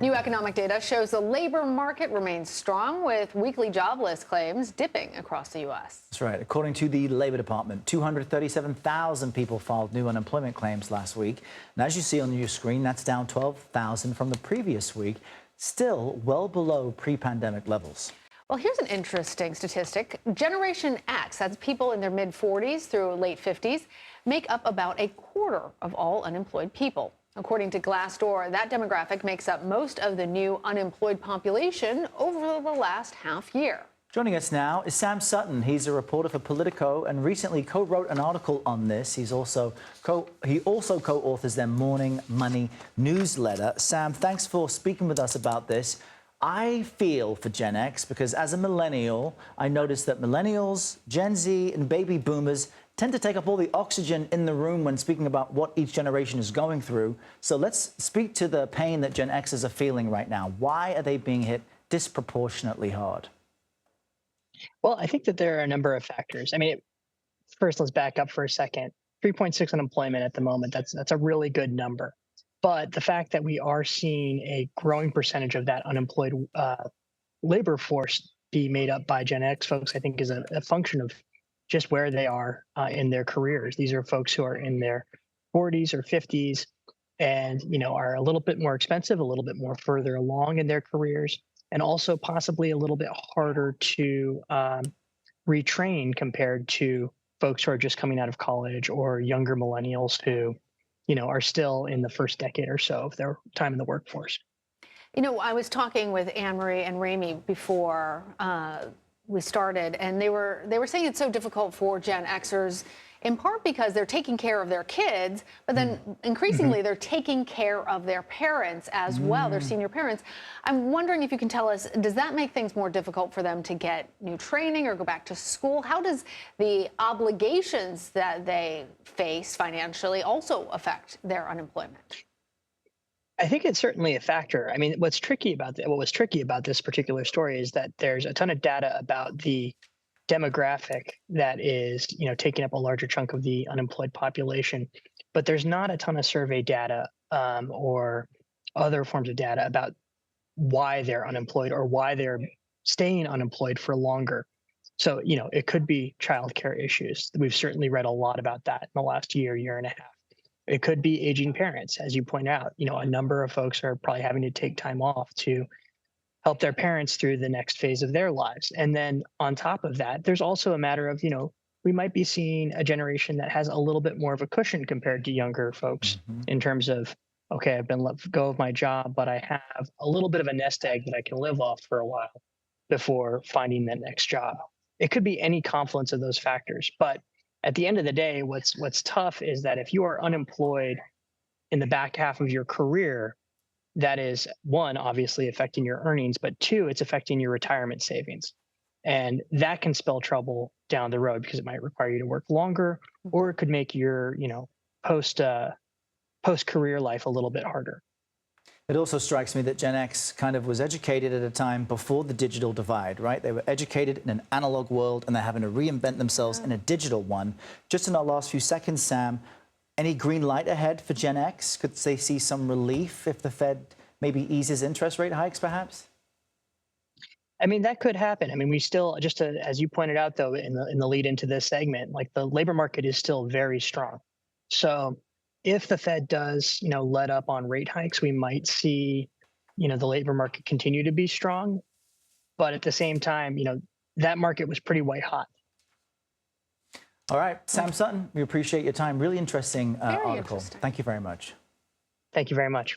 New economic data shows the labor market remains strong, with weekly jobless claims dipping across the U.S. That's right. According to the Labor Department, 237,000 people filed new unemployment claims last week. And as you see on your screen, that's down 12,000 from the previous week, still well below pre-pandemic levels. Well, here's an interesting statistic. Generation X, that's people in their mid-40s through late 50s, make up about a quarter of all unemployed people. According to Glassdoor, that demographic makes up most of the new unemployed population over the last half year. Joining us now is Sam Sutton. He's a reporter for Politico and recently co-wrote an article on this. He also co-authors their Morning Money newsletter. Sam, thanks for speaking with us about this. I feel for Gen X because as a millennial, I noticed that millennials, Gen Z, and baby boomers tend to take up all the oxygen in the room when speaking about what each generation is going through. So let's speak to the pain that Gen Xers are feeling right now. Why are they being hit disproportionately hard? Well, I think that there are a number of factors. First, let's back up for a second. 3.6 unemployment at the moment, that's a really good number. But the fact that we are seeing a growing percentage of that unemployed labor force be made up by Gen X folks, I think is a function of just where they are in their careers. These are folks who are in their 40s or 50s and, are a little bit more expensive, a little bit more further along in their careers, and also possibly a little bit harder to retrain compared to folks who are just coming out of college or younger millennials who, are still in the first decade or so of their time in the workforce. I was talking with Anne-Marie and Ramey before we started, and they were saying it's so difficult for Gen Xers, in part because they're taking care of their kids, but then increasingly they're taking care of their parents as well, their senior parents. I'm wondering if you can tell us, does that make things more difficult for them to get new training or go back to school? How does the obligations that they face financially also affect their unemployment? I think it's certainly a factor. What was tricky about this particular story is that there's a ton of data about the demographic that is, taking up a larger chunk of the unemployed population, but there's not a ton of survey data or other forms of data about why they're unemployed or why they're staying unemployed for longer. So, it could be childcare issues. We've certainly read a lot about that in the last year and a half. It could be aging parents, as you point out. A number of folks are probably having to take time off to help their parents through the next phase of their lives. And then on top of that, there's also a matter of, we might be seeing a generation that has a little bit more of a cushion compared to younger folks in terms of, okay, I've been let go of my job, but I have a little bit of a nest egg that I can live off for a while before finding that next job. It could be any confluence of those factors. But at the end of the day, what's tough is that if you are unemployed in the back half of your career, that is, one, obviously affecting your earnings, but two, it's affecting your retirement savings. And that can spell trouble down the road because it might require you to work longer, or it could make your, post-career life a little bit harder. It also strikes me that Gen X kind of was educated at a time before the digital divide, right? They were educated in an analog world and they're having to reinvent themselves in a digital one. Just in our last few seconds, Sam, any green light ahead for Gen X? Could they see some relief if the Fed maybe eases interest rate hikes, perhaps? That could happen. We still, as you pointed out, though, in the lead into this segment, like the labor market is still very strong. So if the Fed does, let up on rate hikes, we might see, the labor market continue to be strong. But at the same time, that market was pretty white hot. All right, Sam Sutton, we appreciate your time. Really interesting article. Interesting. Thank you very much. Thank you very much.